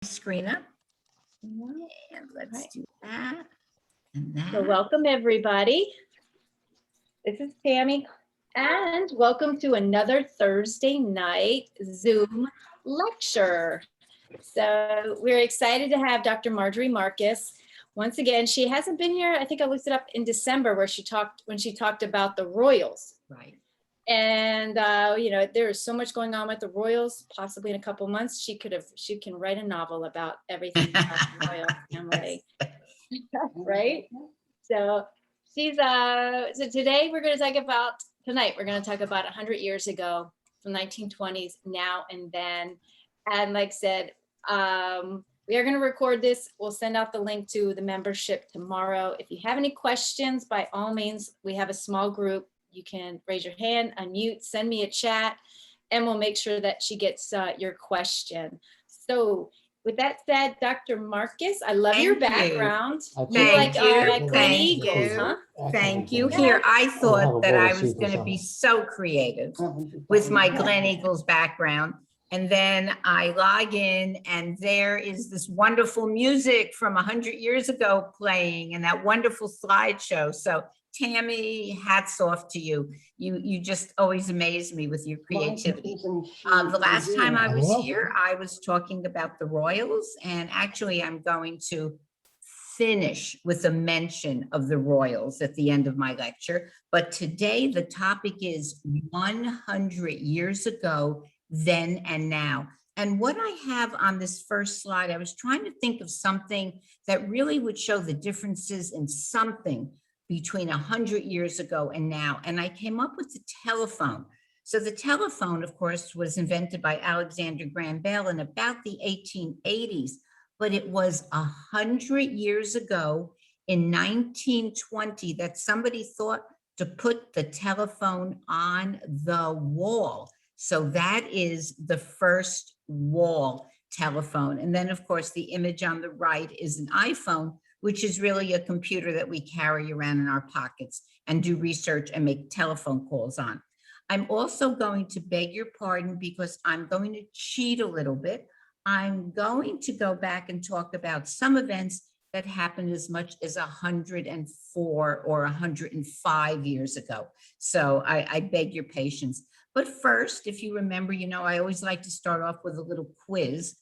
screen up. And let's do that. And that. So welcome everybody. This is Tammy and welcome to another Thursday night Zoom lecture. So we're excited to have Dr. Margery Marcus. Once again, she hasn't been here. I think I looked it up in December when she talked about the Royals. Right. And you know, there is so much going on with the Royals. Possibly in a couple months, she can write a novel about everything about the royal family, right? So she's so today we're going to talk about 100 years ago, from 1920s, now and then. And like I said, we are going to record this. We'll send out the link to the membership tomorrow. If you have any questions, by all means, we have a small group. You can raise your hand, unmute, send me a chat, and we'll make sure that she gets your question. So with that said, Dr. Marcus, I love your background. Thank you. Gleneagles, huh? Thank you. Here, I thought that I was going to be so creative with my Gleneagles background. And then I log in and there is this wonderful music from 100 years ago playing and that wonderful slideshow. So Tammy, hats off to you. You just always amaze me with your creativity. The last time I was here, I was talking about the Royals, and actually I'm going to finish with a mention of the Royals at the end of my lecture. But today the topic is 100 years ago, then and now. And what I have on this first slide, I was trying to think of something that really would show the differences in something between 100 years ago and now. And I came up with the telephone. So the telephone, of course, was invented by Alexander Graham Bell in about the 1880s, but it was 100 years ago in 1920 that somebody thought to put the telephone on the wall. So that is the first wall telephone. And then, of course, the image on the right is an iPhone, which is really a computer that we carry around in our pockets and do research and make telephone calls on. I'm also going to beg your pardon because I'm going to cheat a little bit. I'm going to go back and talk about some events that happened as much as 104 or 105 years ago. So I beg your patience. But first, if you remember, you know, I always like to start off with a little quiz.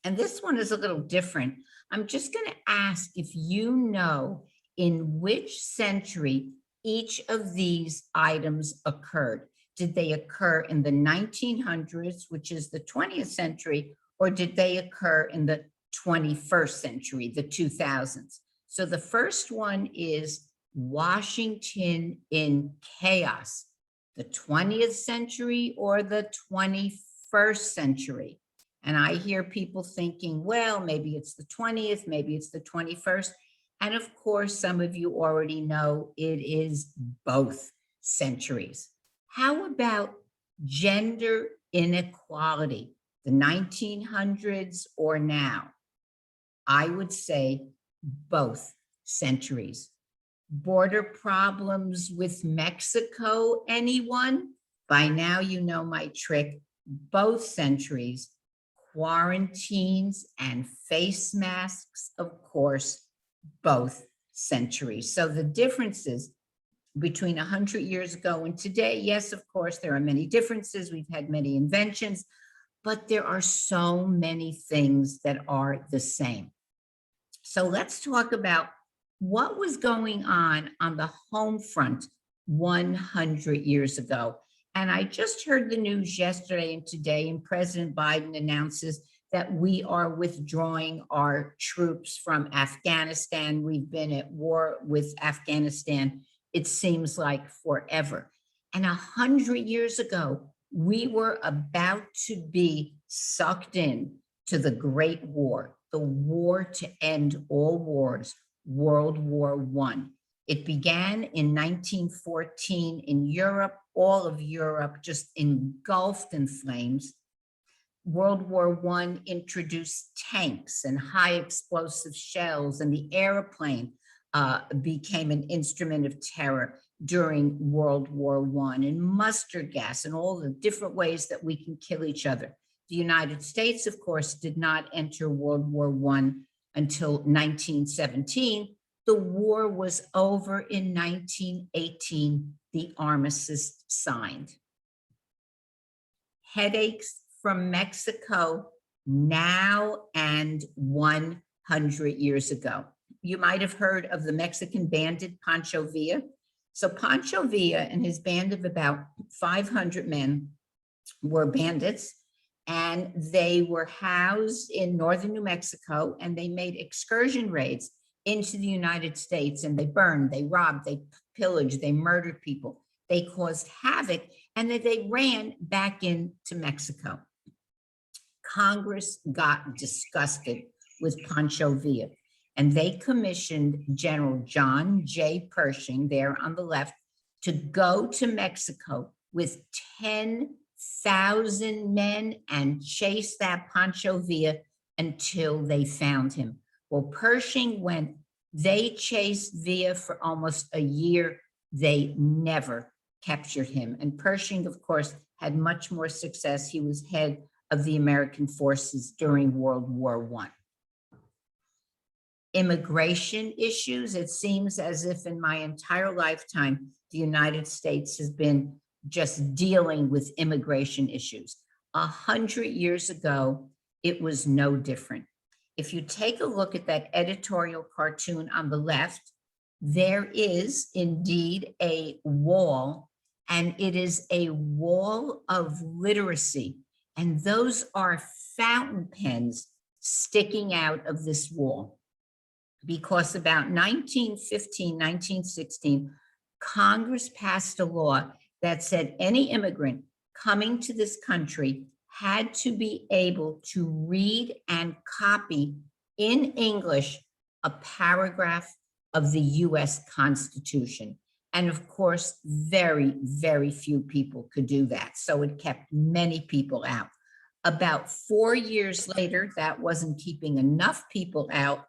And this one is a little different. I'm just going to ask if you know in which century each of these items occurred. Did they occur in the 1900s, which is the 20th century, or did they occur in the 21st century, the 2000s? So the first one is Washington in chaos, the 20th century or the 21st century? And I hear people thinking, well, maybe it's the 20th, maybe it's the 21st. And of course, some of you already know it is both centuries. How about gender inequality, the 1900s or now? I would say both centuries. Border problems with Mexico, anyone? By now you know my trick, both centuries. Quarantines and face masks, of course, both centuries. So the differences between 100 years ago and today, yes, of course, there are many differences. We've had many inventions, but there are so many things that are the same. So let's talk about what was going on the home front 100 years ago. And I just heard the news yesterday and today, and President Biden announces that we are withdrawing our troops from Afghanistan. We've been at war with Afghanistan, it seems like forever. And 100 years ago, we were about to be sucked in to the Great War, the war to end all wars, World War I. It began in 1914 in Europe, all of Europe just engulfed in flames. World War I introduced tanks and high explosive shells, and the airplane became an instrument of terror during World War I, and mustard gas and all the different ways that we can kill each other The United States, of course, did not enter World War I until 1917. The war was over in 1918. The armistice signed. Headaches from Mexico now and 100 years ago. You might have heard of the Mexican bandit Pancho Villa. So Pancho Villa and his band of about 500 men were bandits, and they were housed in northern New Mexico, and they made excursion raids into the United States, and they burned, they robbed, they pillaged, they murdered people, they caused havoc, and then they ran back into Mexico. Congress got disgusted with Pancho Villa, and they commissioned General John J. Pershing, there on the left, to go to Mexico with 10,000 men and chase that Pancho Villa until they found him. Well, Pershing went, they chased Villa for almost a year. They never captured him. And Pershing, of course, had much more success. He was head of the American forces during World War I. Immigration issues, it seems as if in my entire lifetime, the United States has been just dealing with immigration issues. 100 years ago, it was no different. If you take a look at that editorial cartoon on the left, there is indeed a wall, and it is a wall of literacy. And those are fountain pens sticking out of this wall. Because about 1915, 1916, Congress passed a law that said any immigrant coming to this country had to be able to read and copy in English a paragraph of the US Constitution. And of course, very, very few people could do that. So it kept many people out. About 4 years later, that wasn't keeping enough people out.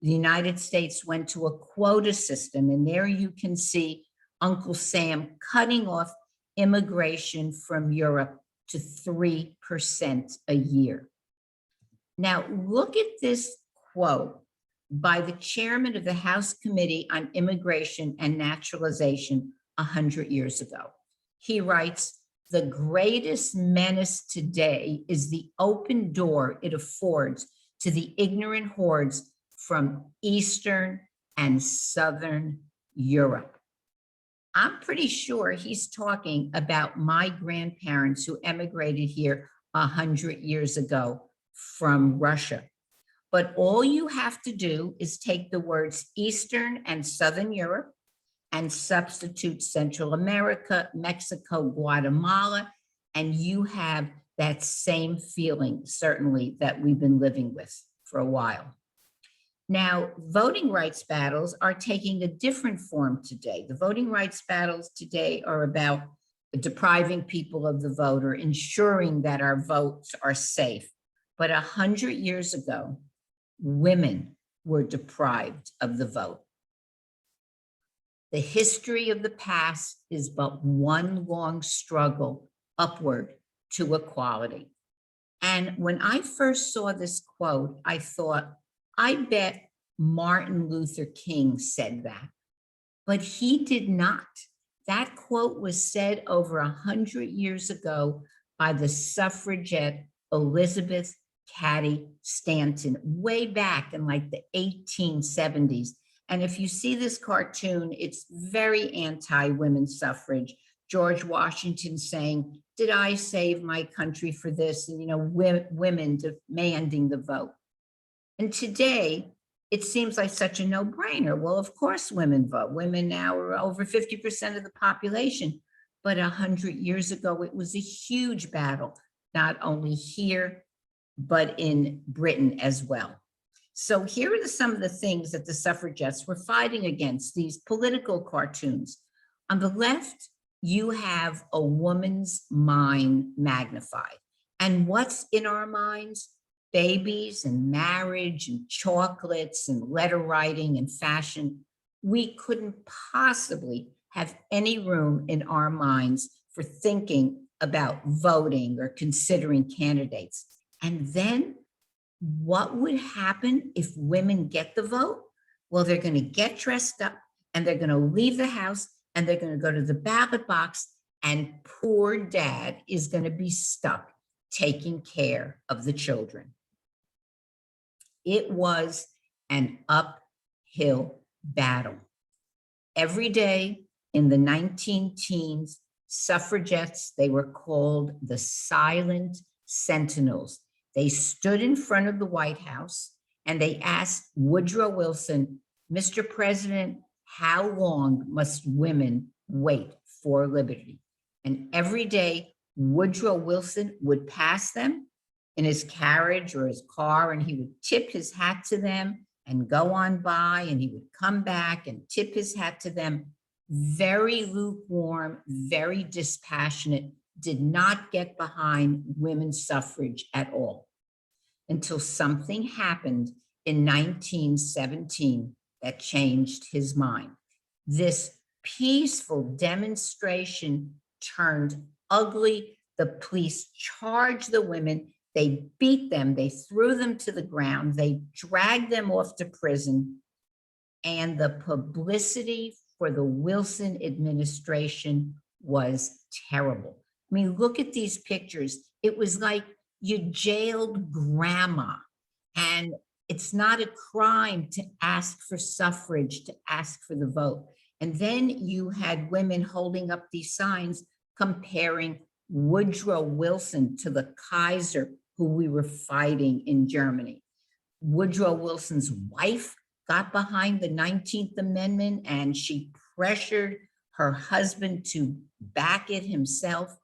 The United States went to a quota system, and there you can see Uncle Sam cutting off immigration from Europe to 3% a year. Now, look at this quote by the chairman of the House Committee on Immigration and Naturalization 100 years ago. He writes, "The greatest menace today is the open door it affords to the ignorant hordes from Eastern and Southern Europe." I'm pretty sure he's talking about my grandparents who emigrated here 100 years ago from Russia. But all you have to do is take the words Eastern and Southern Europe and substitute Central America, Mexico, Guatemala, and you have that same feeling, certainly, that we've been living with for a while. Now, voting rights battles are taking a different form today. The voting rights battles today are about depriving people of the vote or ensuring that our votes are safe. But 100 years ago, women were deprived of the vote. The history of the past is but one long struggle upward to equality. And when I first saw this quote, I thought, I bet Martin Luther King said that, but he did not. That quote was said over 100 years ago by the suffragette Elizabeth Cady Stanton, way back in like the 1870s. And if you see this cartoon, it's very anti-women's suffrage. George Washington saying, "Did I save my country for this?" And, you know, women demanding the vote. And today, it seems like such a no-brainer. Well, of course women vote. Women now are over 50% of the population. But 100 years ago, it was a huge battle, not only here, but in Britain as well. So here are some of the things that the suffragettes were fighting against, these political cartoons. On the left, you have a woman's mind magnified. And what's in our minds? Babies and marriage and chocolates and letter writing and fashion. We couldn't possibly have any room in our minds for thinking about voting or considering candidates. And then what would happen if women get the vote? Well, they're going to get dressed up and they're going to leave the house and they're going to go to the ballot box, and poor dad is going to be stuck taking care of the children. It was an uphill battle. Every day in the 19 teens, suffragettes, they were called the Silent Sentinels. They stood in front of the White House and they asked Woodrow Wilson, Mr. President, how long must women wait for liberty? And every day, Woodrow Wilson would pass them in his carriage or his car, and he would tip his hat to them and go on by, and he would come back and tip his hat to them. Very lukewarm, very dispassionate, did not get behind women's suffrage at all, until something happened in 1917 that changed his mind. This peaceful demonstration turned ugly. The police charged the women. They beat them. They threw them to the ground. They dragged them off to prison. And the publicity for the Wilson administration was terrible. I mean, look at these pictures. It was like you jailed grandma. And it's not a crime to ask for suffrage, to ask for the vote. And then you had women holding up these signs comparing Woodrow Wilson to the Kaiser who we were fighting in Germany. Woodrow Wilson's wife got behind the 19th Amendment and she pressured her husband to back it himself.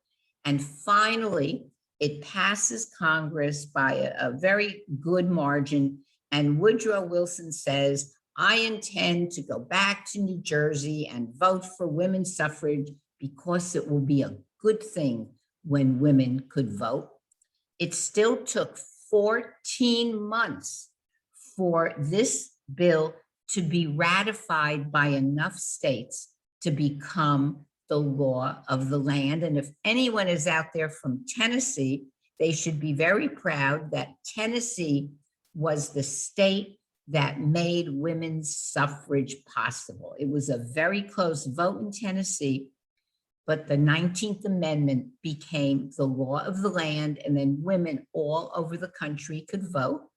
And finally, it passes Congress by a very good margin. And Woodrow Wilson says, I intend to go back to New Jersey and vote for women's suffrage because it will be a good thing when women could vote. It still took 14 months for this bill to be ratified by enough states to become the law of the land. And if anyone is out there from Tennessee, they should be very proud that Tennessee was the state that made women's suffrage possible. It was a very close vote in Tennessee, but the 19th Amendment became the law of the land, and then women all over the country could vote.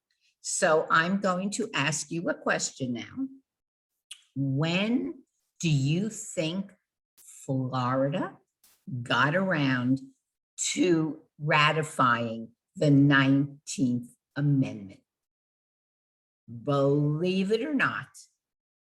So I'm going to ask you a question now. When do you think Florida got around to ratifying the 19th Amendment? Believe it or not,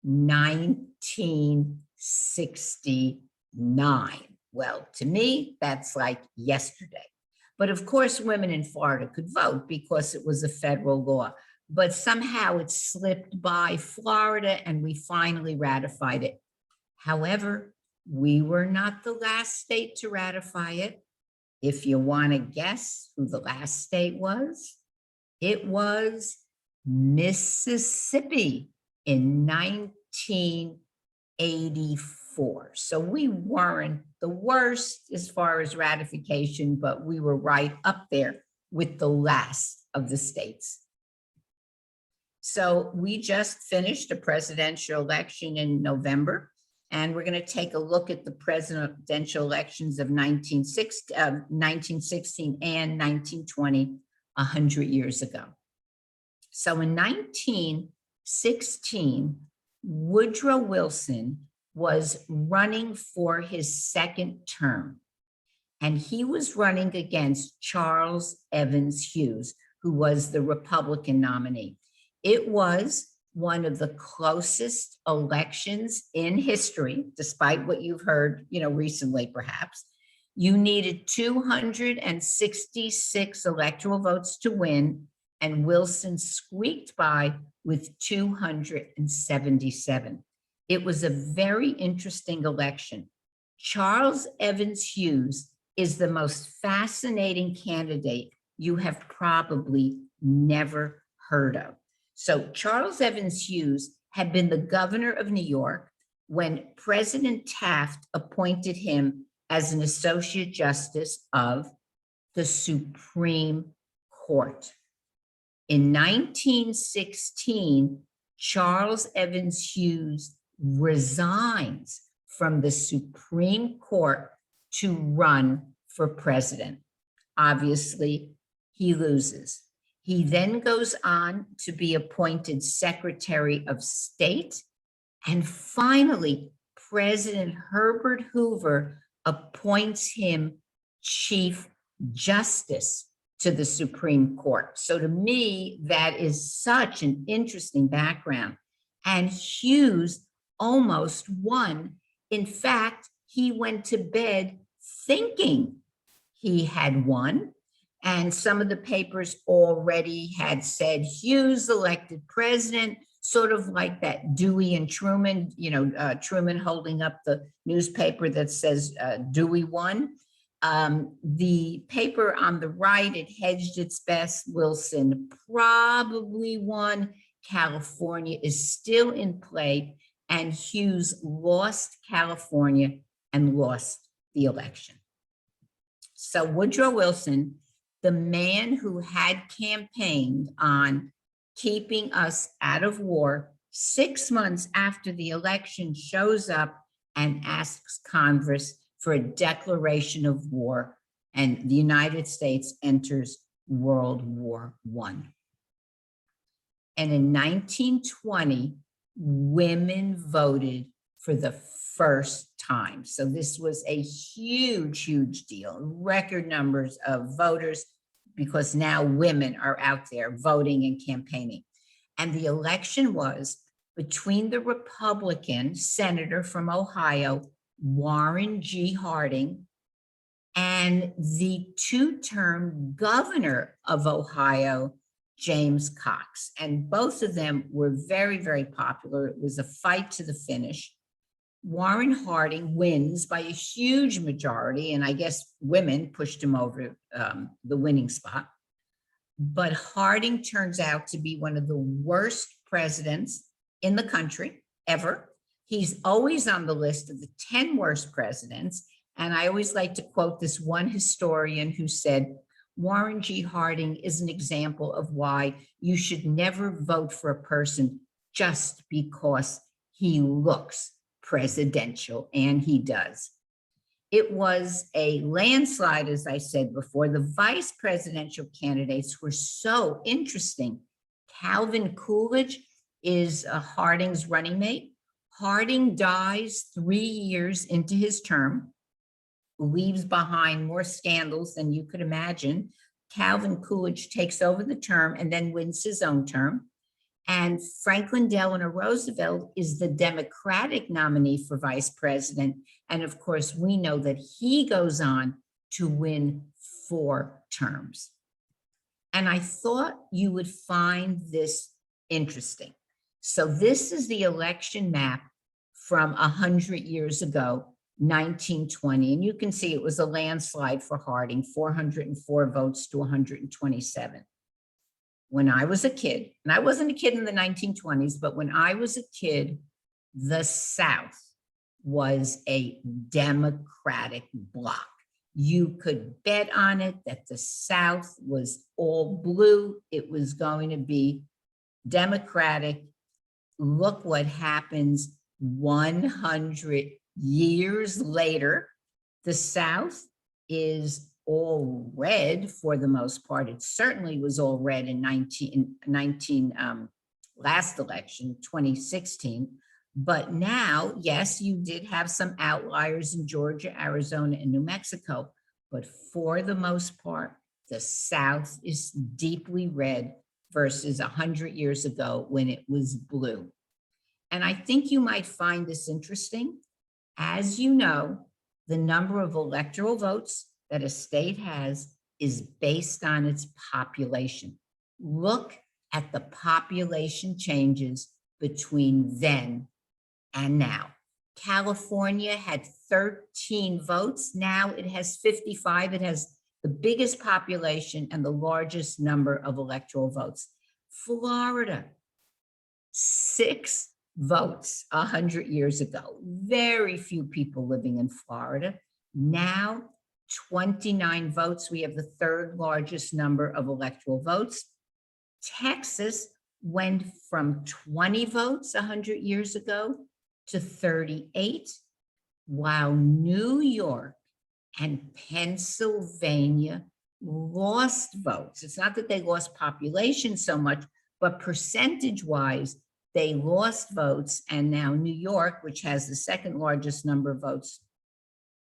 1969. Well, to me, that's like yesterday. But of course, women in Florida could vote because it was a federal law. But somehow it slipped by Florida and we finally ratified it. However, we were not the last state to ratify it. If you want to guess who the last state was, it was Mississippi in 1984. So we weren't the worst as far as ratification, but we were right up there with the last of the states. So we just finished a presidential election in November, and we're going to take a look at the presidential elections of 1916 and 1920, 100 years ago. So in 1916, Woodrow Wilson was running for his second term, and he was running against Charles Evans Hughes, who was the Republican nominee. It was one of the closest elections in history, despite what you've heard, recently, perhaps. You needed 266 electoral votes to win, and Wilson squeaked by with 277. It was a very interesting election. Charles Evans Hughes is the most fascinating candidate you have probably never heard of. So Charles Evans Hughes had been the governor of New York when President Taft appointed him as an Associate Justice of the Supreme Court. In 1916, Charles Evans Hughes resigns from the Supreme Court to run for president. Obviously, he loses. He then goes on to be appointed Secretary of State. And finally, President Herbert Hoover appoints him Chief Justice to the Supreme Court. So to me, that is such an interesting background. And Hughes almost won. In fact, he went to bed thinking he had won. And some of the papers already had said Hughes elected president, sort of like that Dewey and Truman, Truman holding up the newspaper that says Dewey won. The paper on the right, it hedged its bets. Wilson probably won. California is still in play, and Hughes lost California and lost the election. So Woodrow Wilson, the man who had campaigned on keeping us out of war, 6 months after the election, shows up and asks Congress for a declaration of war, and the United States enters World War I. And in 1920, women voted for the first time. So this was a huge, huge deal, record numbers of voters, because now women are out there voting and campaigning. And the election was between the Republican senator from Ohio, Warren G. Harding, and the two-term governor of Ohio, James Cox. And both of them were very, very popular. It was a fight to the finish. Warren Harding wins by a huge majority, and I guess women pushed him over the winning spot. But Harding turns out to be one of the worst presidents in the country ever. He's always on the list of the 10 worst presidents. And I always like to quote this one historian who said, Warren G. Harding is an example of why you should never vote for a person just because he looks presidential, and he does. It was a landslide, as I said before. The vice presidential candidates were so interesting. Calvin Coolidge is Harding's running mate. Harding dies 3 years into his term, leaves behind more scandals than you could imagine. Calvin Coolidge takes over the term and then wins his own term. And Franklin Delano Roosevelt is the Democratic nominee for vice president. And of course, we know that he goes on to win 4 terms. And I thought you would find this interesting. So this is the election map from 100 years ago, 1920. And you can see it was a landslide for Harding, 404 votes to 127. When I was a kid, and I wasn't a kid in the 1920s, but when I was a kid, the South was a Democratic bloc. You could bet on it that the South was all blue. It was going to be Democratic. Look what happens 100 years later. The South is all red for the most part. It certainly was all red in last election, 2016. But now, yes, you did have some outliers in Georgia, Arizona, and New Mexico. But for the most part, the South is deeply red versus 100 years ago when it was blue. And I think you might find this interesting. As you know, the number of electoral votes that a state has is based on its population. Look at the population changes between then and now. California had 13 votes. Now it has 55. It has the biggest population and the largest number of electoral votes. Florida, 6 votes 100 years ago. Very few people living in Florida. Now, 29 votes. We have the third largest number of electoral votes. Texas went from 20 votes 100 years ago to 38, while New York and Pennsylvania lost votes. It's not that they lost population so much, but percentage-wise, they lost votes. And now New York, which has the second largest number of votes,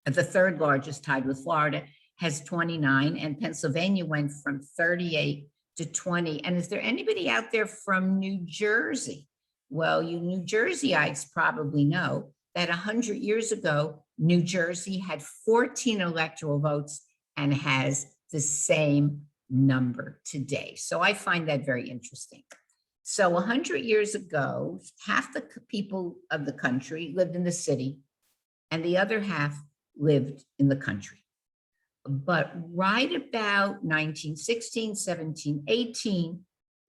the third largest, tied with Florida, has 29, and Pennsylvania went from 38 to 20. And is there anybody out there from New Jersey? Well, you New Jerseyites probably know that 100 years ago, New Jersey had 14 electoral votes and has the same number today. So I find that very interesting. So 100 years ago, half the people of the country lived in the city and the other half lived in the country. But right about 1916, 17, 18,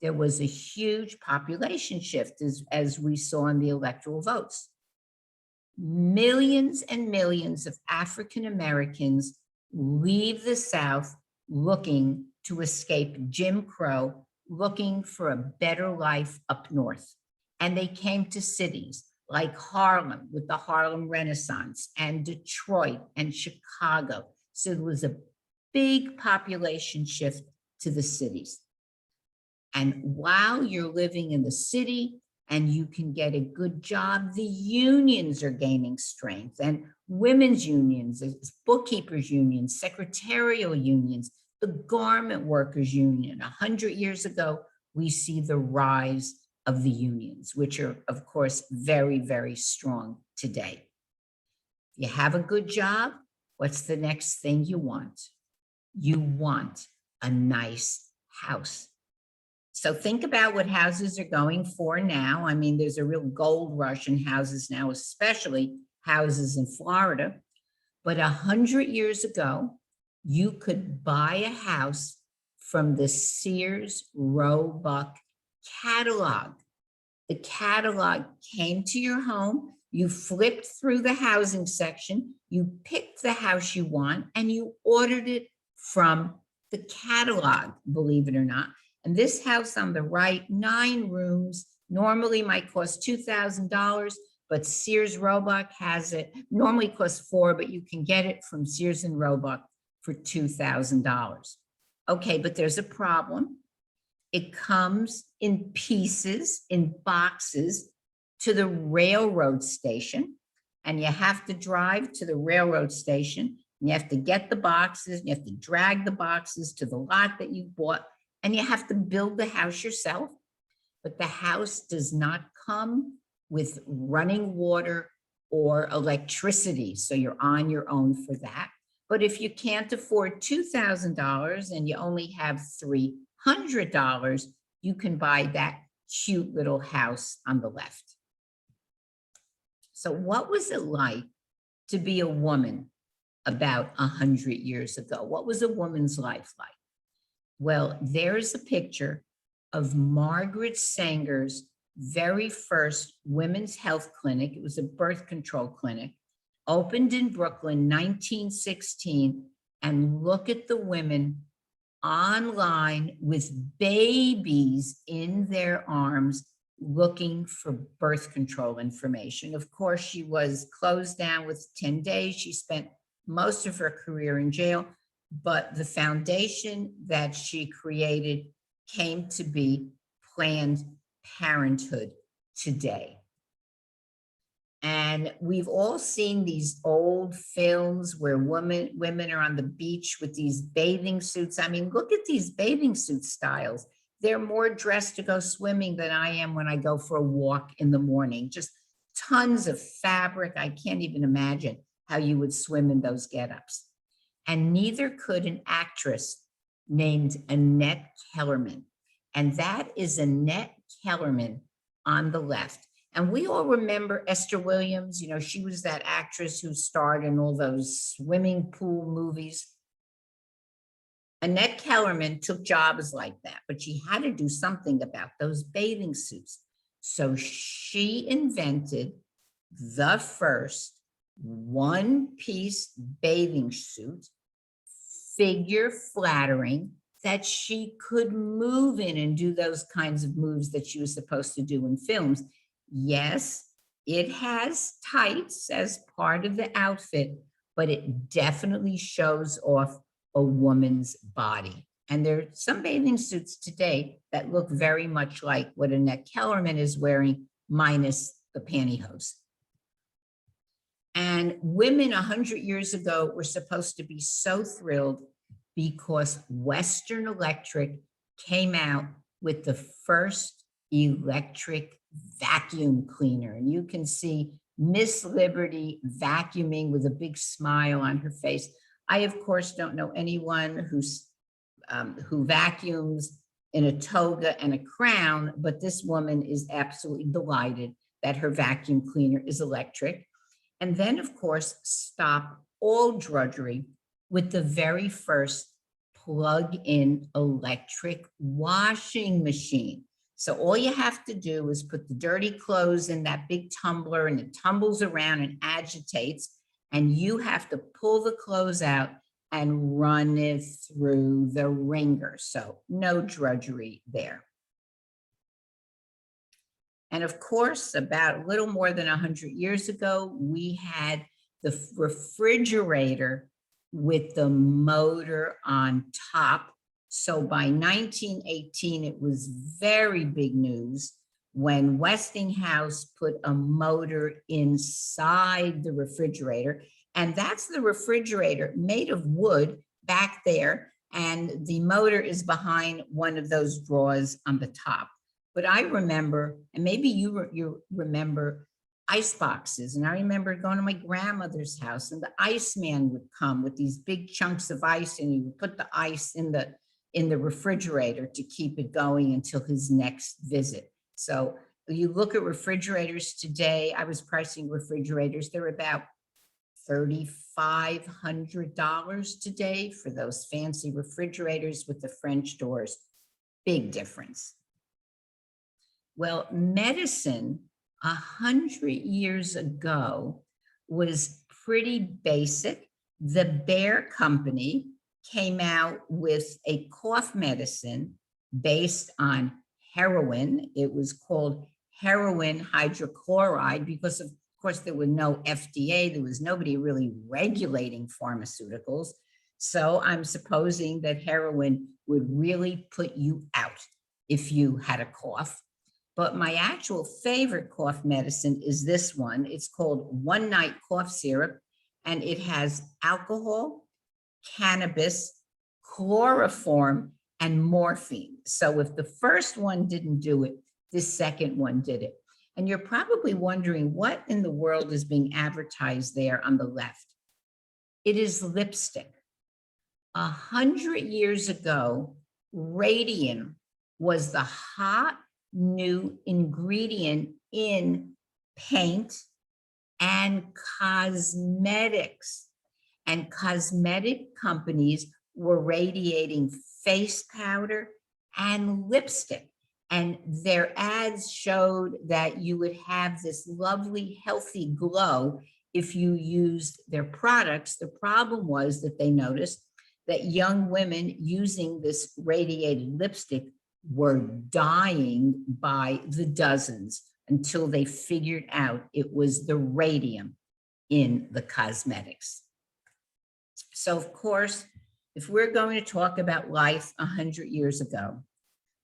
there was a huge population shift as we saw in the electoral votes. Millions and millions of African Americans leave the South looking to escape Jim Crow, looking for a better life up north. And they came to cities like Harlem with the Harlem Renaissance, and Detroit and Chicago. So there was a big population shift to the cities. And while you're living in the city and you can get a good job, the unions are gaining strength, and women's unions, bookkeepers unions, secretarial unions, the garment workers union. 100 years ago, we see the rise of the unions, which are, of course, very, very strong today. You have a good job. What's the next thing you want? You want a nice house. So think about what houses are going for now. I mean, there's a real gold rush in houses now, especially houses in Florida. But 100 years ago, you could buy a house from the Sears Roebuck catalog. The catalog came to your home, you flipped through the housing section, you picked the house you want, and you ordered it from the catalog, believe it or not. And this house on the right, 9 rooms, normally might cost $2,000, but Sears Roebuck has it. Normally costs $4,000, but you can get it from Sears and Roebuck for $2,000. Okay, but there's a problem. It comes in pieces, in boxes, to the railroad station, and you have to drive to the railroad station, and you have to get the boxes, and you have to drag the boxes to the lot that you bought, and you have to build the house yourself. But the house does not come with running water or electricity, so you're on your own for that. But if you can't afford $2,000 and you only have $300, you can buy that cute little house on the left. So what was it like to be a woman about 100 years ago? What was a woman's life like? Well, there's a picture of Margaret Sanger's very first women's health clinic. It was a birth control clinic, opened in Brooklyn, 1916. And look at the women online with babies in their arms looking for birth control information. Of course, she was closed down with 10 days. She spent most of her career in jail, but the foundation that she created came to be Planned Parenthood today. And we've all seen these old films where women are on the beach with these bathing suits. I mean, look at these bathing suit styles. They're more dressed to go swimming than I am when I go for a walk in the morning. Just tons of fabric. I can't even imagine how you would swim in those get-ups. And neither could an actress named Annette Kellerman. And that is Annette Kellerman on the left. And we all remember Esther Williams. You know, she was that actress who starred in all those swimming pool movies. Annette Kellerman took jobs like that, but she had to do something about those bathing suits. So she invented the first one-piece bathing suit, figure flattering, that she could move in and do those kinds of moves that she was supposed to do in films. Yes, it has tights as part of the outfit, but it definitely shows off a woman's body. And there are some bathing suits today that look very much like what Annette Kellerman is wearing, minus the pantyhose. And women 100 years ago were supposed to be so thrilled because Western Electric came out with the first electric vacuum cleaner. And you can see Miss Liberty vacuuming with a big smile on her face. I, of course, don't know anyone who vacuums in a toga and a crown, but this woman is absolutely delighted that her vacuum cleaner is electric. And then, of course, stop all drudgery with the very first plug-in electric washing machine. So all you have to do is put the dirty clothes in that big tumbler, and it tumbles around and agitates, and you have to pull the clothes out and run it through the wringer. So no drudgery there. And of course, about a little more than 100 years ago, we had the refrigerator with the motor on top. So by 1918, it was very big news when Westinghouse put a motor inside the refrigerator. And that's the refrigerator made of wood back there. And the motor is behind one of those drawers on the top. But I remember, and maybe you remember, ice boxes. And I remember going to my grandmother's house, and the iceman would come with these big chunks of ice, and he would put the ice in the refrigerator to keep it going until his next visit. So you look at refrigerators today, I was pricing refrigerators, they're about $3,500 today for those fancy refrigerators with the French doors. Big difference. Well, medicine 100 years ago was pretty basic. The Bayer Company came out with a cough medicine based on heroin. It was called heroin hydrochloride because, of course, there was no FDA. There was nobody really regulating pharmaceuticals. So I'm supposing that heroin would really put you out if you had a cough. But my actual favorite cough medicine is this one. It's called One Night Cough Syrup, and it has alcohol, cannabis, chloroform, and morphine. So if the first one didn't do it, the second one did it. And you're probably wondering what in the world is being advertised there on the left. It is lipstick. 100 years ago, radium was the hot new ingredient in paint and cosmetics. And cosmetic companies were radiating face powder and lipstick. And their ads showed that you would have this lovely, healthy glow if you used their products. The problem was that they noticed that young women using this radiated lipstick were dying by the dozens until they figured out it was the radium in the cosmetics. So, of course, if we're going to talk about life 100 years ago,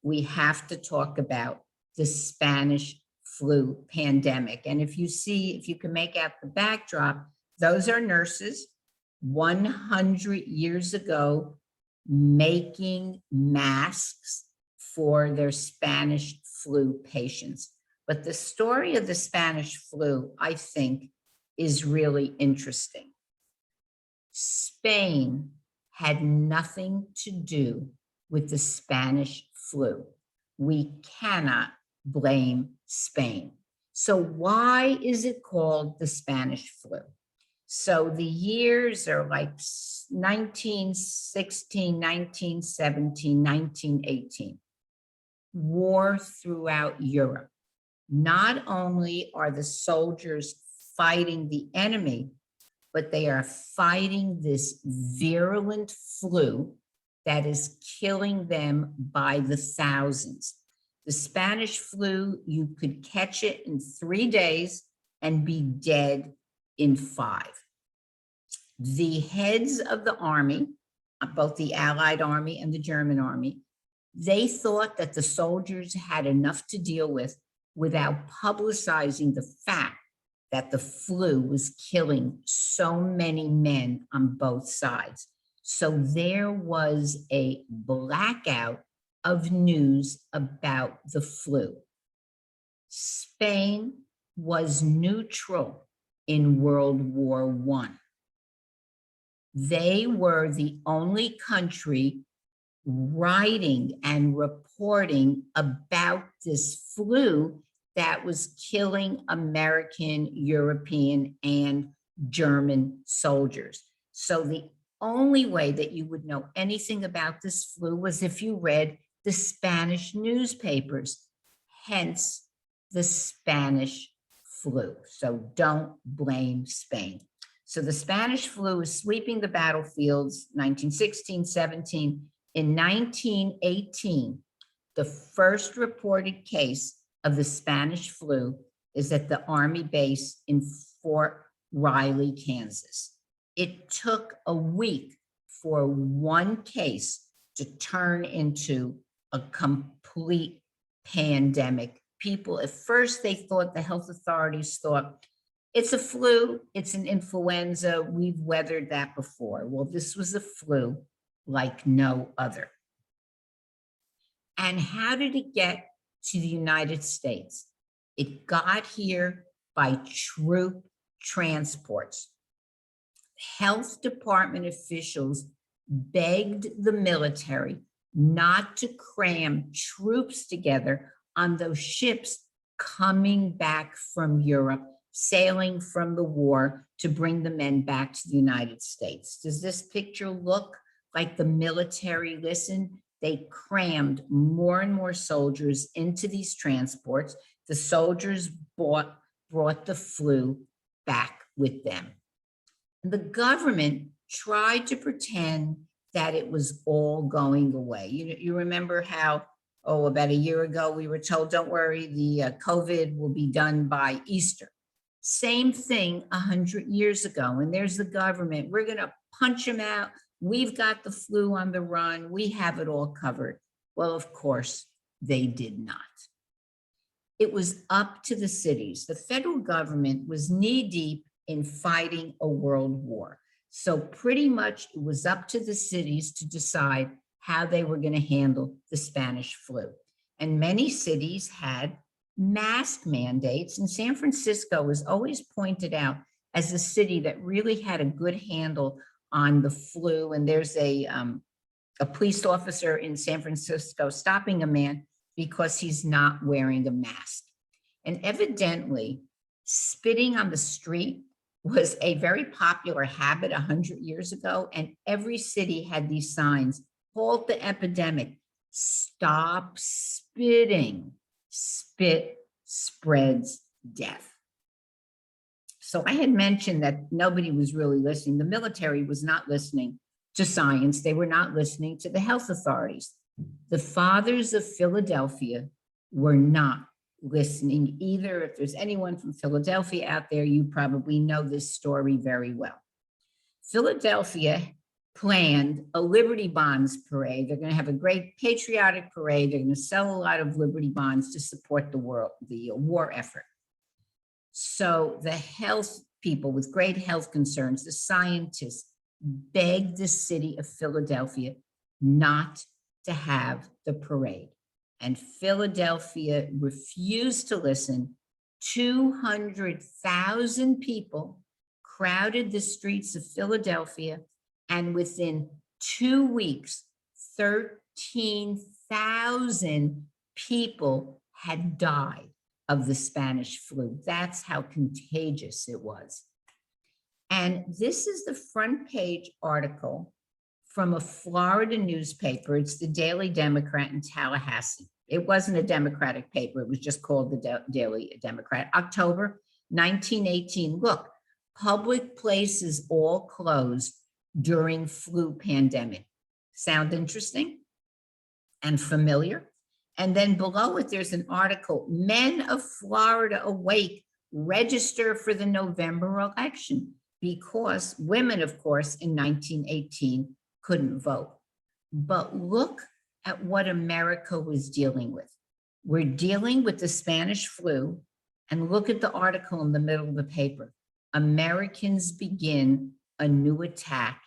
we have to talk about the Spanish flu pandemic. And if you can make out the backdrop, those are nurses 100 years ago making masks for their Spanish flu patients. But the story of the Spanish flu, I think, is really interesting. Spain had nothing to do with the Spanish flu. We cannot blame Spain. So why is it called the Spanish flu? So the years are like 1916, 1917, 1918. War throughout Europe. Not only are the soldiers fighting the enemy, but they are fighting this virulent flu that is killing them by the thousands. The Spanish flu, you could catch it in 3 days and be dead in 5. The heads of the army, both the Allied army and the German army, they thought that the soldiers had enough to deal with without publicizing the fact that the flu was killing so many men on both sides. So there was a blackout of news about the flu. Spain was neutral in World War I. They were the only country writing and reporting about this flu that was killing American, European, and German soldiers. So the only way that you would know anything about this flu was if you read the Spanish newspapers, hence the Spanish flu. So don't blame Spain. So the Spanish flu is sweeping the battlefields, 1916, 17. In 1918, the first reported case of the Spanish flu is at the Army base in Fort Riley, Kansas. It took a week for one case to turn into a complete pandemic. People, at first, they thought, the health authorities thought, it's a flu, it's an influenza, we've weathered that before. Well, this was a flu like no other. And how did it get to the United States? It got here by troop transports. Health department officials begged the military not to cram troops together on those ships coming back from Europe, sailing from the war to bring the men back to the United States. Does this picture look like the military listened? They crammed more and more soldiers into these transports. The soldiers brought the flu back with them. The government tried to pretend that it was all going away. You remember how, about a year ago, we were told, don't worry, the COVID will be done by Easter. Same thing 100 years ago. And there's the government. We're going to punch them out. We've got the flu on the run. We have it all covered. Well, of course, they did not. It was up to the cities. The federal government was knee-deep in fighting a world war. So pretty much it was up to the cities to decide how they were going to handle the Spanish flu. And many cities had mask mandates, and San Francisco was always pointed out as a city that really had a good handle on the flu. And there's a police officer in San Francisco stopping a man because he's not wearing a mask. And evidently, spitting on the street was a very popular habit 100 years ago, and every city had these signs: halt the epidemic, stop spitting, spit spreads death. So I had mentioned that nobody was really listening. The military was not listening to science. They were not listening to the health authorities. The fathers of Philadelphia were not listening either. If there's anyone from Philadelphia out there, you probably know this story very well. Philadelphia planned a Liberty Bonds parade. They're going to have a great patriotic parade. They're going to sell a lot of Liberty Bonds to support the war effort. So the health people with great health concerns, the scientists, begged the city of Philadelphia not to have the parade. And Philadelphia refused to listen. 200,000 people crowded the streets of Philadelphia, and within 2 weeks, 13,000 people had died of the Spanish flu. That's how contagious it was. And this is the front page article from a Florida newspaper. It's the Daily Democrat in Tallahassee. It wasn't a Democratic paper. It was just called the Daily Democrat. October 1918. Look, Public places all closed during flu pandemic. Sound interesting and familiar? And then below it, there's an article, Men of Florida Awake register for the November election, because women, of course, in 1918 couldn't vote. But look at what America was dealing with. We're dealing with the Spanish flu, and look at the article in the middle of the paper. Americans begin a new attack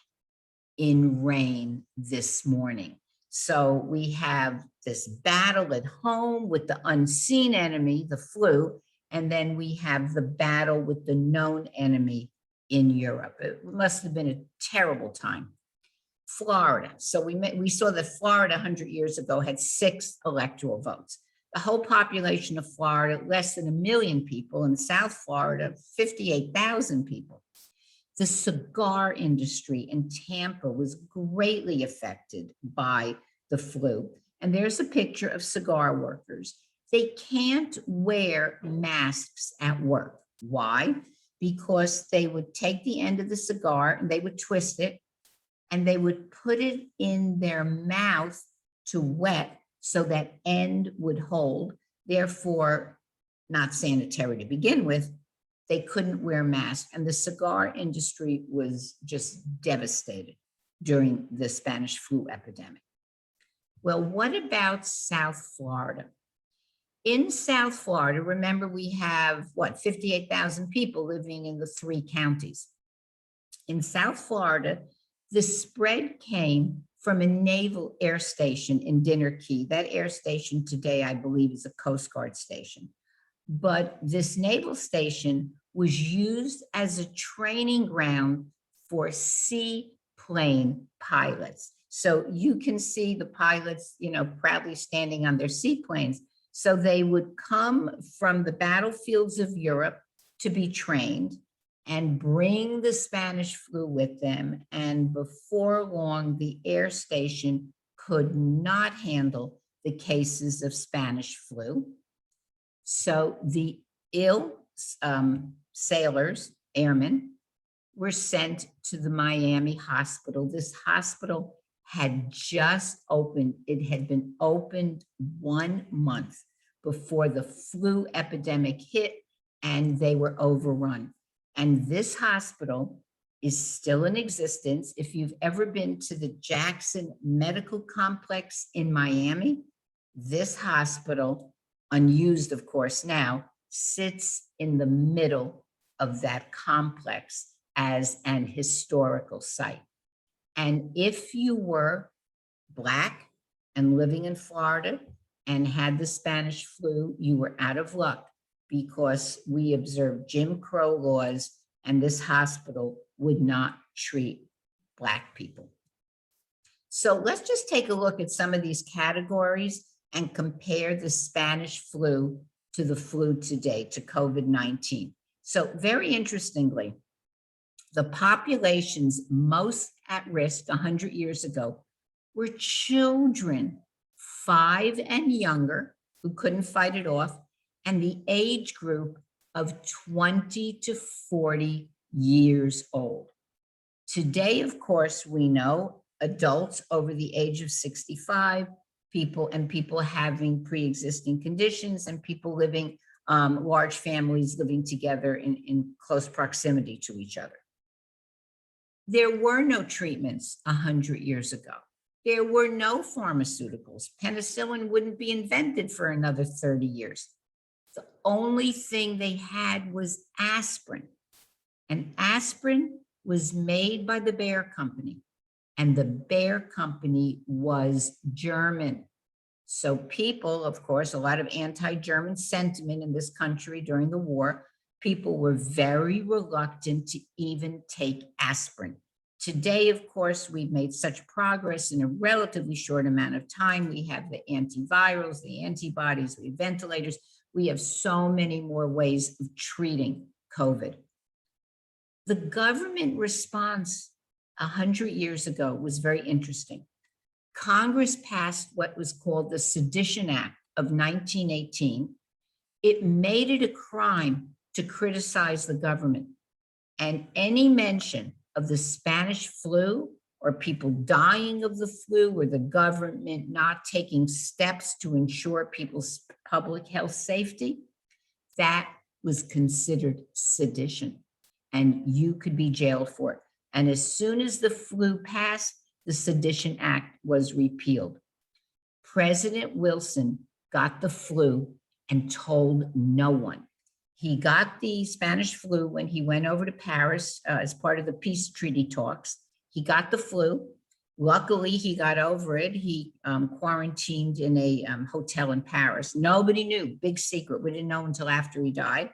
in rain this morning. So we have this battle at home with the unseen enemy, the flu, and then we have the battle with the known enemy in Europe. It must have been a terrible time. Florida. So we saw that Florida 100 years ago had 6 electoral votes. The whole population of Florida, less than 1 million people. In South Florida, 58,000 people. The cigar industry in Tampa was greatly affected by the flu. And there's a picture of cigar workers. They can't wear masks at work. Why? Because they would take the end of the cigar and they would twist it and they would put it in their mouth to wet so that end would hold. Therefore, not sanitary to begin with. They couldn't wear masks, and the cigar industry was just devastated during the Spanish flu epidemic. Well, what about South Florida? In South Florida, remember, we have, 58,000 people living in the 3 counties. In South Florida, the spread came from a naval air station in Dinner Key. That air station today, I believe, is a Coast Guard station. But this naval station was used as a training ground for seaplane pilots. So you can see the pilots, proudly standing on their seaplanes. So they would come from the battlefields of Europe to be trained and bring the Spanish flu with them. And before long, the air station could not handle the cases of Spanish flu. So the ill sailors, airmen, were sent to the Miami hospital. This hospital had just opened. It had been opened 1 month before the flu epidemic hit, and they were overrun. And this hospital is still in existence. If you've ever been to the Jackson Medical Complex in Miami, this hospital, unused of course now, sits in the middle of that complex as an historical site. And if you were Black and living in Florida and had the Spanish flu, you were out of luck, because we observed Jim Crow laws and this hospital would not treat Black people. So let's just take a look at some of these categories and compare the Spanish flu to the flu today, to COVID-19. So very interestingly, the populations most at risk 100 years ago were children 5 and younger who couldn't fight it off, and the age group of 20 to 40 years old. Today, of course, we know adults over the age of 65, people having pre-existing conditions, and people living, large families living together in close proximity to each other. There were no treatments 100 years ago. There were no pharmaceuticals. Penicillin wouldn't be invented for another 30 years. The only thing they had was aspirin. And aspirin was made by the Bayer Company. And the Bayer Company was German. So people, of course, a lot of anti-German sentiment in this country during the war, people were very reluctant to even take aspirin. Today, of course, we've made such progress in a relatively short amount of time. We have the antivirals, the antibodies, the ventilators. We have so many more ways of treating COVID. The government response 100 years ago was very interesting. Congress passed what was called the Sedition Act of 1918. It made it a crime to criticize the government. And any mention of the Spanish flu or people dying of the flu or the government not taking steps to ensure people's public health safety, that was considered sedition, and you could be jailed for it. And as soon as the flu passed, the Sedition Act was repealed. President Wilson got the flu and told no one. He got the Spanish flu when he went over to Paris as part of the peace treaty talks. He got the flu. Luckily, he got over it. He quarantined in a hotel in Paris. Nobody knew, big secret. We didn't know until after he died.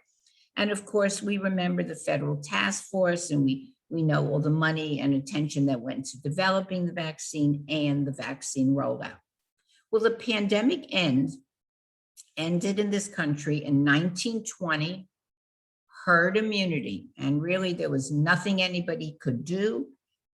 And of course, we remember the federal task force, and we know all the money and attention that went to developing the vaccine and the vaccine rollout. Well, the pandemic ended in this country in 1920, herd immunity, and really there was nothing anybody could do.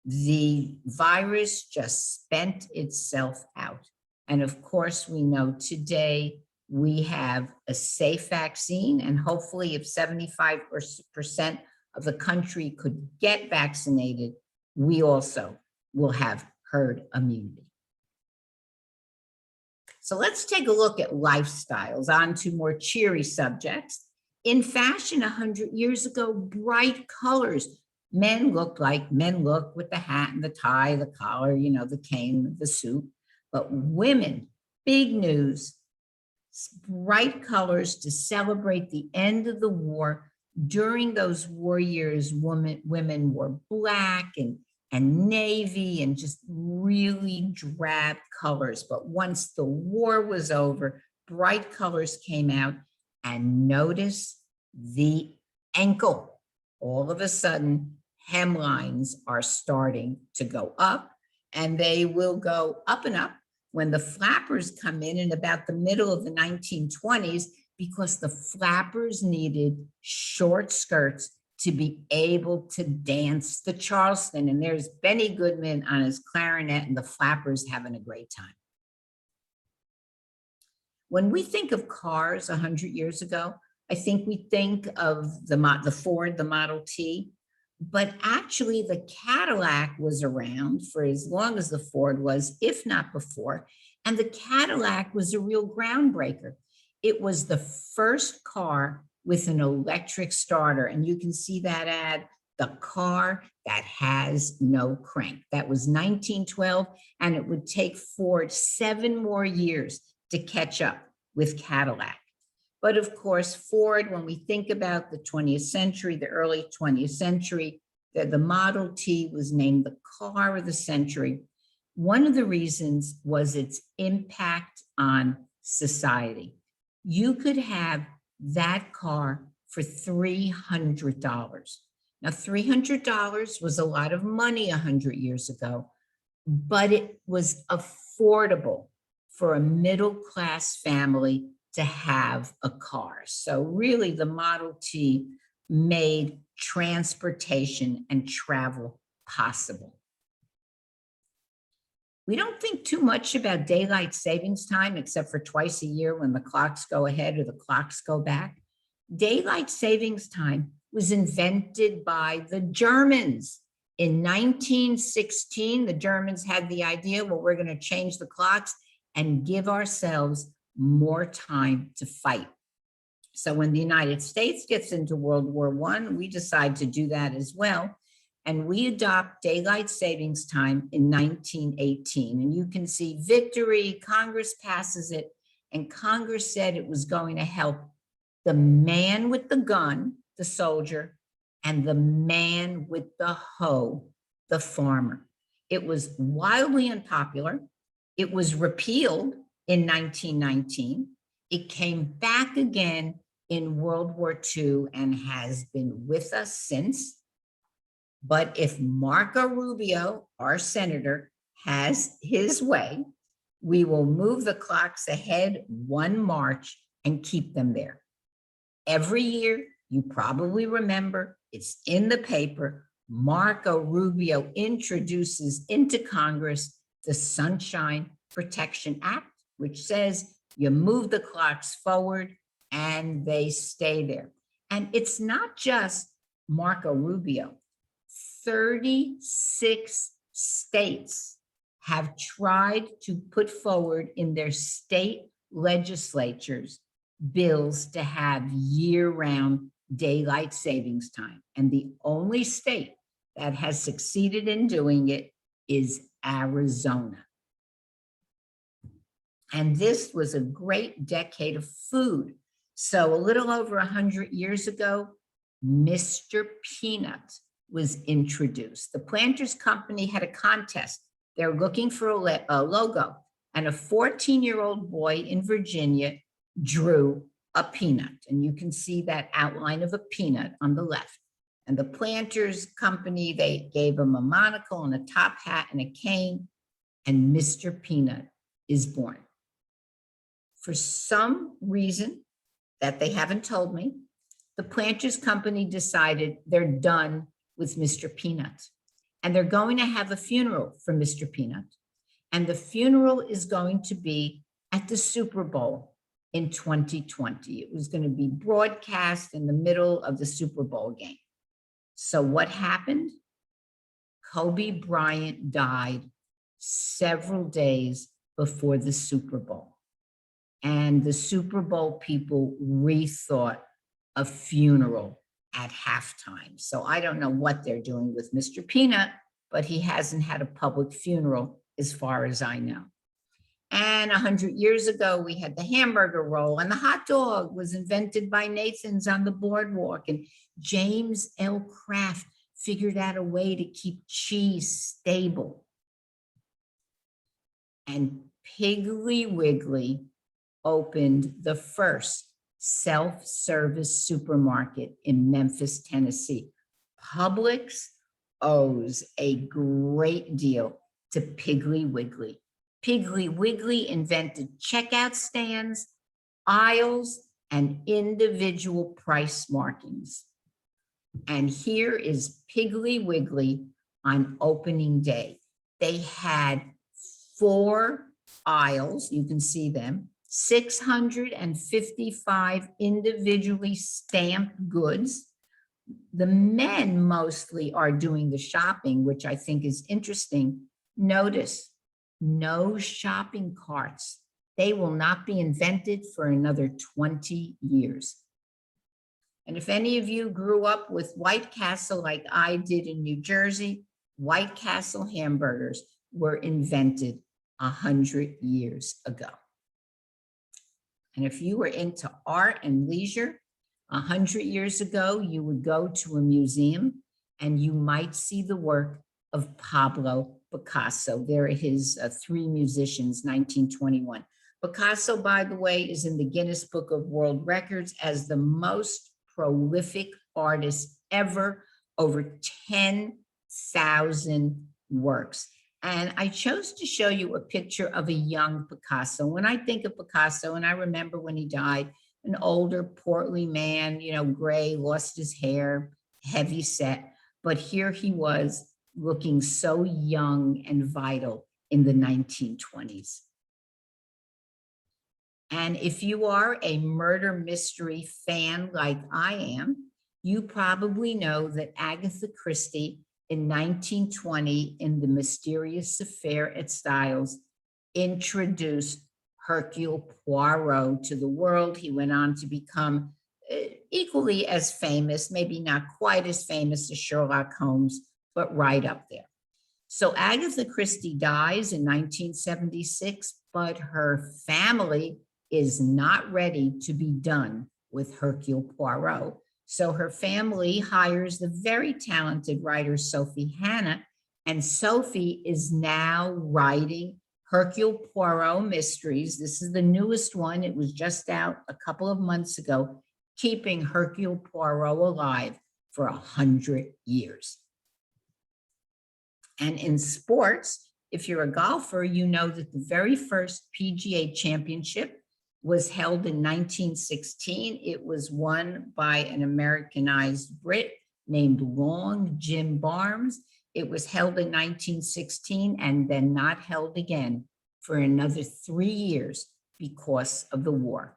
The virus just spent itself out. And of course, we know today we have a safe vaccine, and hopefully if 75% of the country could get vaccinated, we also will have herd immunity. So let's take a look at lifestyles, on to more cheery subjects. In fashion 100 years ago, bright colors. Men looked like men look with the hat and the tie, the collar, you know, the cane, the suit. But women, big news, bright colors to celebrate the end of the war. During those war years, women wore black and navy and just really drab colors. But once the war was over, bright colors came out, and notice the ankle. All of a sudden, hemlines are starting to go up, and they will go up and up when the flappers come in about the middle of the 1920s, because the flappers needed short skirts to be able to dance the Charleston. And there's Benny Goodman on his clarinet and the flappers having a great time. When we think of cars 100 years ago, I think we think of the Ford, the Model T, but actually the Cadillac was around for as long as the Ford was, if not before. And the Cadillac was a real groundbreaker. It was the first car with an electric starter. And you can see that ad, the car that has no crank. That was 1912, and it would take Ford 7 more years to catch up with Cadillac. But of course, Ford, when we think about the 20th century, the early 20th century, the Model T was named the car of the century. One of the reasons was its impact on society. You could have that car for $300. Now, $300 was a lot of money 100 years ago, but it was affordable for a middle-class family to have a car. So really, the Model T made transportation and travel possible. We don't think too much about daylight savings time, except for twice a year when the clocks go ahead or the clocks go back. Daylight savings time was invented by the Germans. In 1916, the Germans had the idea, well, we're going to change the clocks and give ourselves more time to fight. So when the United States gets into World War I, we decide to do that as well. And we adopt daylight savings time in 1918. And you can see victory, Congress passes it, and Congress said it was going to help the man with the gun, the soldier, and the man with the hoe, the farmer. It was wildly unpopular. It was repealed in 1919. It came back again in World War II and has been with us since. But if Marco Rubio, our senator, has his way, we will move the clocks ahead 1 March and keep them there. Every year, you probably remember, it's in the paper, Marco Rubio introduces into Congress the Sunshine Protection Act, which says you move the clocks forward and they stay there. And it's not just Marco Rubio. 36 states have tried to put forward in their state legislatures bills to have year-round daylight savings time. And the only state that has succeeded in doing it is Arizona. And this was a great decade of food. So a little over 100 years ago, Mr. Peanut was introduced. The Planters Company had a contest. They're looking for a logo, and a 14-year-old boy in Virginia drew a peanut. And you can see that outline of a peanut on the left. And the Planters Company, they gave him a monocle and a top hat and a cane, and Mr. Peanut is born. For some reason that they haven't told me, the Planters Company decided they're done with Mr. Peanut. And they're going to have a funeral for Mr. Peanut. And the funeral is going to be at the Super Bowl in 2020. It was going to be broadcast in the middle of the Super Bowl game. So what happened? Kobe Bryant died several days before the Super Bowl. And the Super Bowl people rethought a funeral at halftime. So I don't know what they're doing with Mr. Peanut, but he hasn't had a public funeral as far as I know. And 100 years ago, we had the hamburger roll, and the hot dog was invented by Nathan's on the boardwalk. And James L. Kraft figured out a way to keep cheese stable. And Piggly Wiggly opened the first self-service supermarket in Memphis, Tennessee. Publix owes a great deal to Piggly Wiggly. Piggly Wiggly invented checkout stands, aisles, and individual price markings. And here is Piggly Wiggly on opening day. They had 4 aisles, you can see them, 655 individually stamped goods. The men mostly are doing the shopping, which I think is interesting. Notice, no shopping carts. They will not be invented for another 20 years. And if any of you grew up with White Castle like I did in New Jersey, White Castle hamburgers were invented 100 years ago. And if you were into art and leisure, 100 years ago, you would go to a museum and you might see the work of Pablo Picasso. There are his 3 musicians, 1921. Picasso, by the way, is in the Guinness Book of World Records as the most prolific artist ever, over 10,000 works. And I chose to show you a picture of a young Picasso. When I think of Picasso, and I remember when he died, an older, portly man, you know, gray, lost his hair, heavy set. But here he was looking so young and vital in the 1920s. And if you are a murder mystery fan like I am, you probably know that Agatha Christie in 1920, in The Mysterious Affair at Styles, introduced Hercule Poirot to the world. He went on to become equally as famous, maybe not quite as famous as Sherlock Holmes, but right up there. So Agatha Christie dies in 1976, but her family is not ready to be done with Hercule Poirot. So her family hires the very talented writer Sophie Hannah, and Sophie is now writing Hercule Poirot Mysteries. This is the newest one. It was just out a couple of months ago, keeping Hercule Poirot alive for 100 years. And in sports, if you're a golfer, you know that the very first PGA championship was held in 1916. It was won by an Americanized Brit named Long Jim Barnes. It was held in 1916 and then not held again for another 3 years because of the war.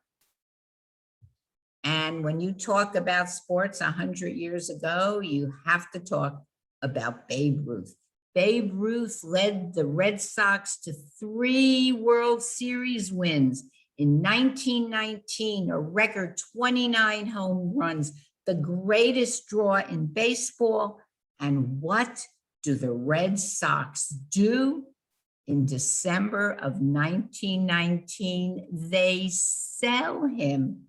And when you talk about sports 100 years ago, you have to talk about Babe Ruth. Babe Ruth led the Red Sox to 3 World Series wins. In 1919, a record 29 home runs, the greatest draw in baseball. And what do the Red Sox do? In December of 1919, they sell him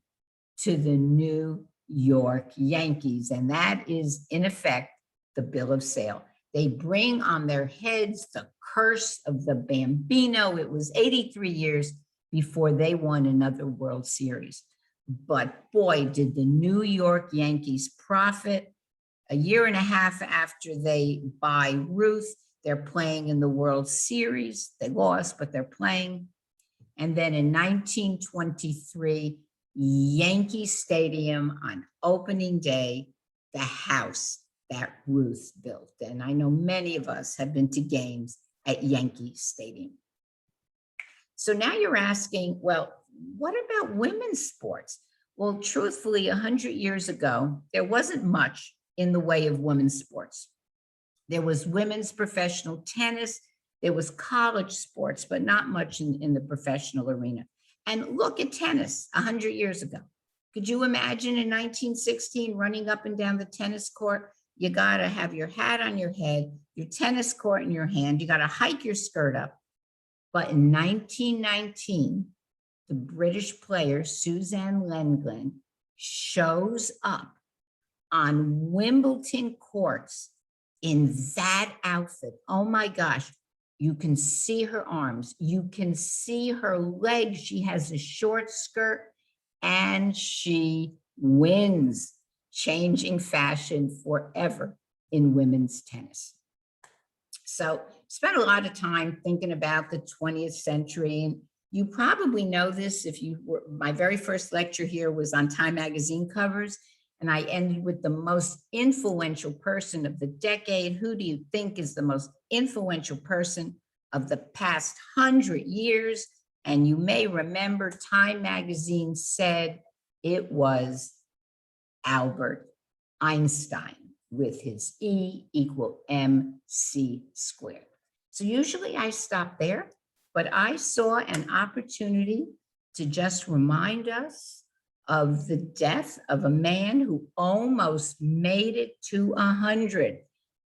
to the New York Yankees. And that is, in effect, the bill of sale. They bring on their heads the curse of the Bambino. It was 83 years before they won another World Series. But boy, did the New York Yankees profit. A year and a half after they buy Ruth, they're playing in the World Series. They lost, but they're playing. And then in 1923, Yankee Stadium on opening day, the house that Ruth built. And I know many of us have been to games at Yankee Stadium. So now you're asking, well, what about women's sports? Well, truthfully, 100 years ago, there wasn't much in the way of women's sports. There was women's professional tennis, there was college sports, but not much in the professional arena. And look at tennis 100 years ago. Could you imagine in 1916 running up and down the tennis court? You got to have your hat on your head, your tennis court in your hand. You got to hike your skirt up. But in 1919, the British player Suzanne Lenglen shows up on Wimbledon courts in that outfit. Oh my gosh, you can see her arms, you can see her legs. She has a short skirt and she wins, changing fashion forever in women's tennis. So spent a lot of time thinking about the 20th century. And you probably know this if you were, my very first lecture here was on Time magazine covers. And I ended with the most influential person of the decade. Who do you think is the most influential person of the past 100 years? And you may remember Time magazine said it was Albert Einstein with his E = mc². So usually I stop there, but I saw an opportunity to just remind us of the death of a man who almost made it to 100.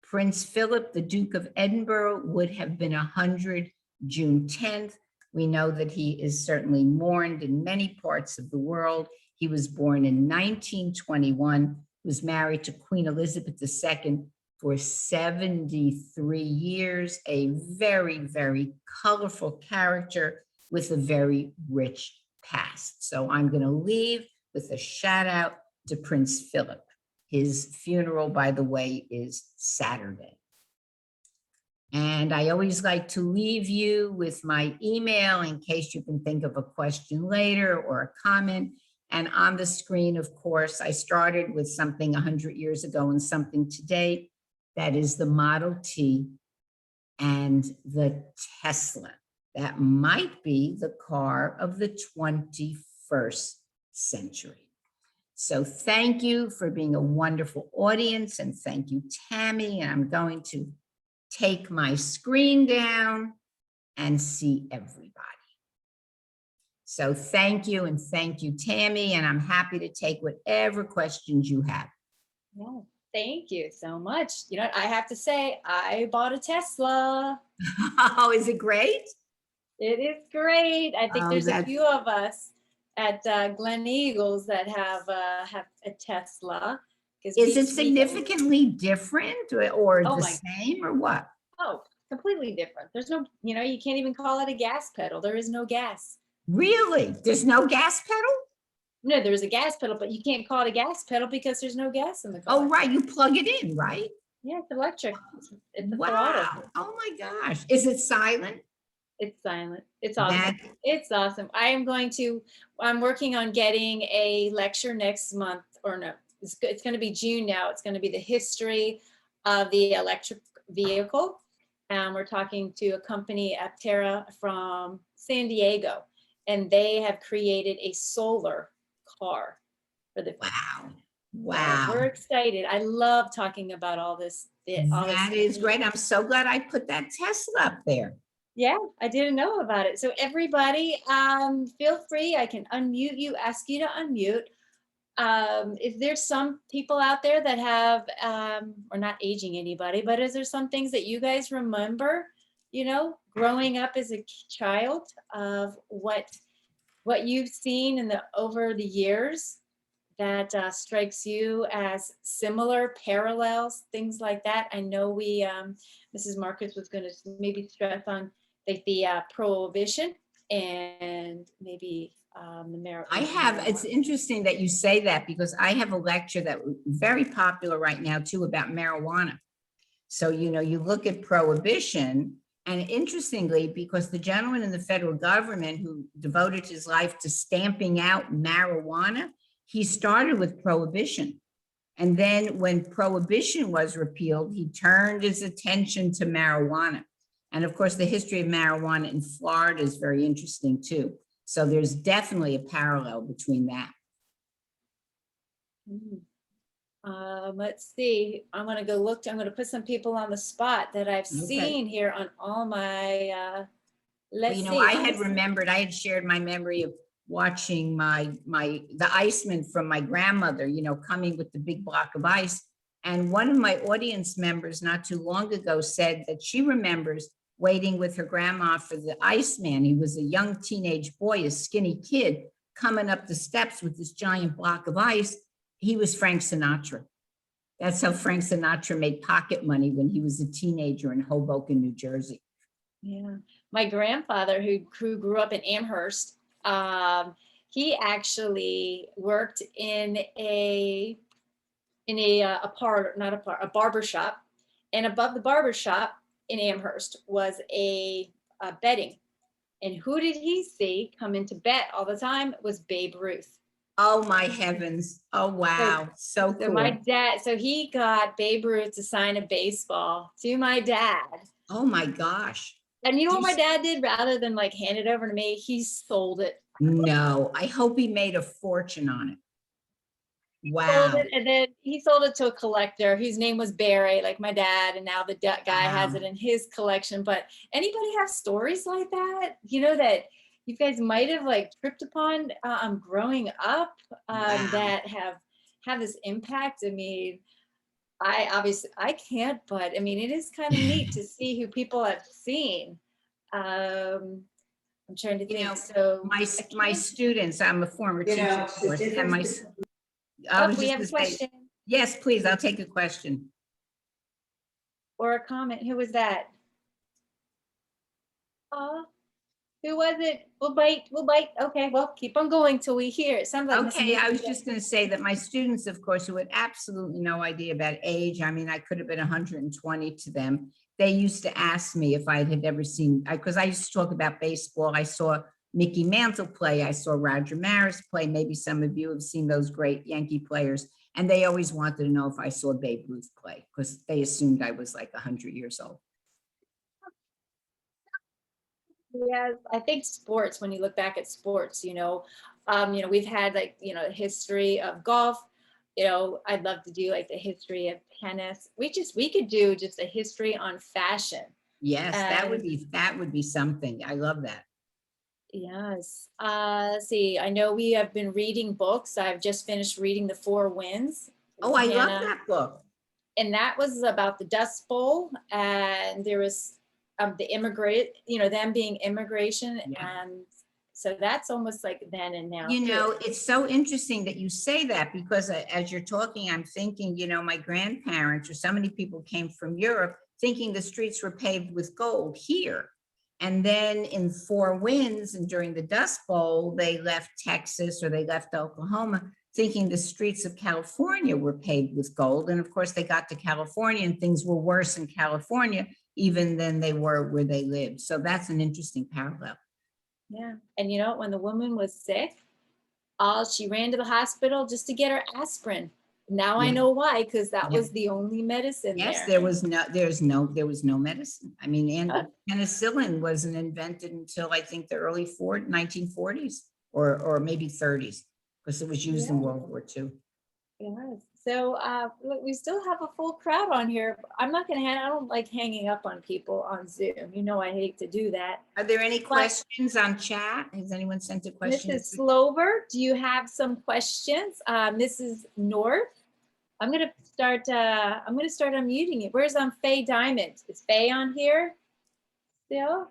Prince Philip, the Duke of Edinburgh, would have been 100 June 10th. We know that he is certainly mourned in many parts of the world. He was born in 1921, was married to Queen Elizabeth II for 73 years, a very, very colorful character with a very rich past. So I'm going to leave with a shout out to Prince Philip. His funeral, by the way, is Saturday. And I always like to leave you with my email in case you can think of a question later or a comment. And on the screen, of course, I started with something 100 years ago and something today. That is the Model T and the Tesla. That might be the car of the 21st century. So thank you for being a wonderful audience, and thank you, Tammy. And I'm going to take my screen down and see everybody. So thank you, and thank you, Tammy, and I'm happy to take whatever questions you have. Yeah, thank you so much. You know, I have to say, I bought a Tesla. Oh, is it great? It is great. I think there's a few of us at Gleneagles that have a Tesla. Is it significantly different or the same or what? Oh, completely different. There's no, you know, you can't even call it a gas pedal. There is no gas. Really? There's no gas pedal? No, there's a gas pedal, but you can't call it a gas pedal because there's no gas in the car. Oh, right. You plug it in, right? Yeah, it's electric. It's wow. Throttle. Oh my gosh. Is it silent? It's silent. It's awesome. It's awesome. I'm working on getting a lecture next month, or no, it's going to be June now. It's going to be the history of the electric vehicle. And we're talking to a company, Aptera, from San Diego, and they have created a solar car. for the Wow. So Wow. we're excited. I love talking about all this. That is great. I'm so glad I put that Tesla up there. Yeah, I didn't know about it. So everybody, feel free. I can unmute you, ask you to unmute. If there's some people out there that have, we're not aging anybody, but is there some things that you guys remember, you know, growing up as a child of what you've seen in the over the years that strikes you as similar parallels, things like that? I know we, Mrs. Marcus was going to maybe stress on like the prohibition and maybe the marijuana. It's interesting that you say that because I have a lecture that was very popular right now too about marijuana. So, you look at prohibition, and interestingly, because the gentleman in the federal government who devoted his life to stamping out marijuana, he started with prohibition. And then when prohibition was repealed, he turned his attention to marijuana. And of course, the history of marijuana in Florida is very interesting too. So there's definitely a parallel between that. Let's see. I'm going to go look. I'm going to put some people on the spot that I've seen here on all my. Let's see. I had shared my memory of watching the Iceman from my grandmother, coming with the big block of ice. And one of my audience members not too long ago said that she remembers waiting with her grandma for the Iceman. He was a young teenage boy, a skinny kid, coming up the steps with this giant block of ice. He was Frank Sinatra. That's how Frank Sinatra made pocket money when he was a teenager in Hoboken, New Jersey. Yeah, my grandfather who grew up in Amherst, he actually worked in a barber shop, and above the barber shop in Amherst was a betting. And who did he see come in to bet all the time? It was Babe Ruth. Oh my heavens. Oh wow. So cool. My dad, so he got Babe Ruth to sign a baseball to my dad. Oh my gosh. And you know what my dad did? Rather than like hand it over to me, he sold it. No, I hope he made a fortune on it. Wow. Sold it, and then he sold it to a collector whose name was Barry, like my dad, and now the guy has it in his collection. But anybody have stories like that, that you guys might have like tripped upon growing up that have this impact? I mean, I can't, but I mean, it is kind of neat to see who people have seen. I'm trying to think. So my students, I'm a former teacher, of course, and we have a question. Yes, please. I'll take a question. Or a comment. Who was that? Who was it? We'll bite. Okay, well, keep on going till we hear it. Sounds like okay. I was just going to say that my students, of course, who had absolutely no idea about age, I mean, I could have been 120 to them. They used to ask me if I had ever seen, because I used to talk about baseball. I saw Mickey Mantle play. I saw Roger Maris play. Maybe some of you have seen those great Yankee players. And they always wanted to know if I saw Babe Ruth play because they assumed I was like 100 years old. Yes, I think sports, when you look back at sports, we've had like, the history of golf. I'd love to do like the history of tennis. We could do just a history on fashion. Yes, that would be something. I love that. Yes. Let's see. I know we have been reading books. I've just finished reading The Four Winds. Oh, I love that book. And that was about the Dust Bowl, and there was the them being immigration. Yeah. And so that's almost like then and now. It's so interesting that you say that because as you're talking, I'm thinking, my grandparents or so many people came from Europe thinking the streets were paved with gold here. And then in Four Winds and during the Dust Bowl, they left Texas or they left Oklahoma thinking the streets of California were paved with gold. And of course, they got to California and things were worse in California even than they were where they lived. So that's an interesting parallel. Yeah. And when the woman was sick, she ran to the hospital just to get her aspirin. Now I know why, because that was the only medicine. Yes, there was no medicine. I mean, and penicillin wasn't invented until I think the early 1940s or maybe 30s. because it was used in World War II. Yes. So look, we still have a full crowd on here. I'm not gonna I don't like hanging up on people on Zoom. You know, I hate to do that. Are there any questions on chat? Has anyone sent a question? Mrs. Slover, do you have some questions? Mrs. North, I'm gonna start unmuting it. Where's Faye Diamond? Is Faye on here still?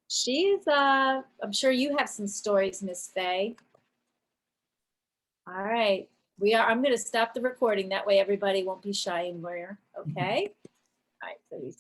She's I'm sure you have some stories, Miss Faye. All right. I'm going to stop the recording. That way everybody won't be shy anymore. Okay. All right. So we